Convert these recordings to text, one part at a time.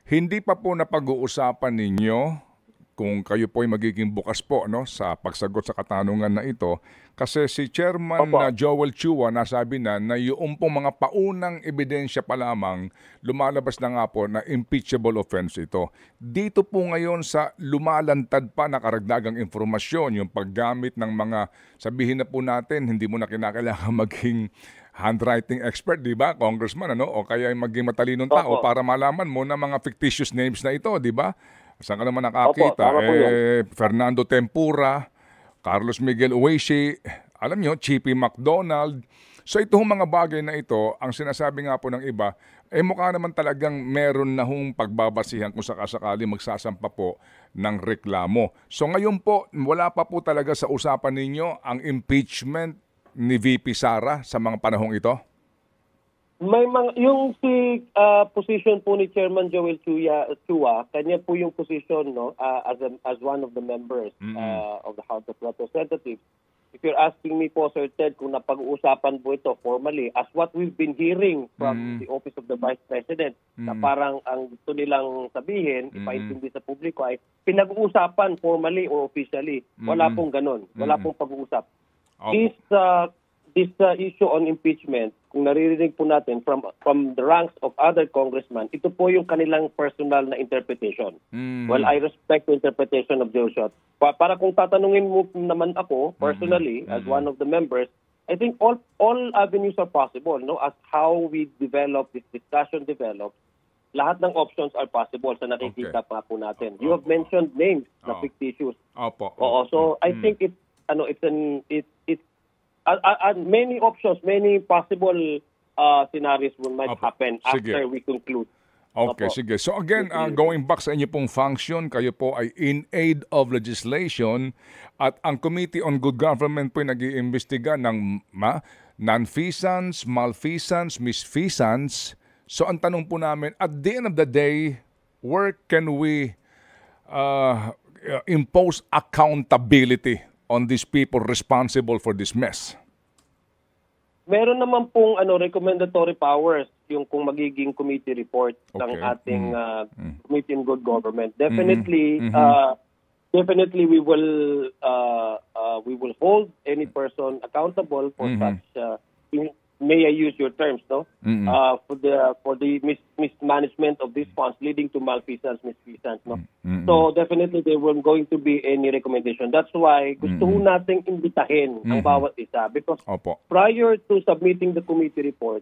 Hindi pa po napag-uusapan ninyo kung kayo po ay magiging bukas po, no, sa pagsagot sa katanungan na ito. Kasi si Chairman Opo. Joel Chua nasabi na yung pong mga paunang ebidensya pa lamang lumalabas na nga po na impeachable offense ito. Dito po ngayon sa lumalantad pa na karagdagang informasyon, yung paggamit ng mga, sabihin na po natin, hindi mo na kinakailangan maging handwriting expert, di ba, Congressman, ano? O kaya maging matalinong tao Opo. para malaman mo na mga fictitious names na ito, di ba? Saan ka naman Opo, nakakita? tama po yun. Fernando Tempura, Carlos Miguel Uweishi, alam nyo, Chippy McDonald. So itong mga bagay na ito, ang sinasabi nga po ng iba, mukha naman talagang meron na hong pagbabasihan kung sakasakali magsasampa po ng reklamo. So ngayon po, wala pa po talaga sa usapan ninyo ang impeachment ni VP Sara sa mga panahong ito? May mga yung position po ni Chairman Joel Chua, kanya po yung position, no, as one of the members of the House of Representatives. If you're asking me po, Sir Ted, kung napag-uusapan po ito formally, as what we've been hearing from the Office of the Vice President, na parang ang gusto nilang sabihin, ipaintindi sa publiko ay pinag-uusapan formally or officially. Wala pong ganun. Wala pong pag-uusap. This issue on impeachment, kung naririnig po natin from the ranks of other congressmen, ito po yung kanilang personal na interpretation. Well, I respect the interpretation of Joshua. Para kung tatanungin mo naman ako personally as one of the members, I think all avenues are possible, no? As how we develop this discussion develops, lahat ng options are possible sa nakikita pa po natin. You have mentioned names na fictitious. Oo, so I think it's many options, many possible scenarios might happen after we conclude. Okay, sige. So again, going back sa inyo pong function, kayo po ay in aid of legislation at ang Committee on Good Government po ay nag-iimbestiga ng nonfeasance, malfeasance, misfeasance. So ang tanong po namin, at the end of the day, where can we impose accountability on these people responsible for this mess? Meron naman pong recommendatory powers yung kung magiging committee report ng ating Committee on Good Government. Definitely we will hold any person accountable for such may I use your terms, no? For the mismanagement of these funds leading to malfeasance, misfeasance, no? So definitely there will going to be any recommendation. That's why gusto nating imbitahin ang bawat isa because prior to submitting the committee report,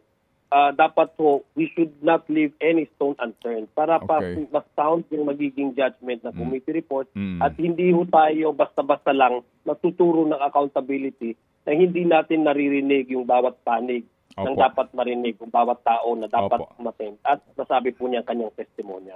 dapat po we should not leave any stone unturned para mas sound yung magiging judgment na committee report at hindi ho tayo basta-basta lang natuturo ng accountability na hindi natin naririnig yung bawat panig ng dapat marinig, yung bawat tao na dapat umattend at nasabi po niya kanyang testimonya.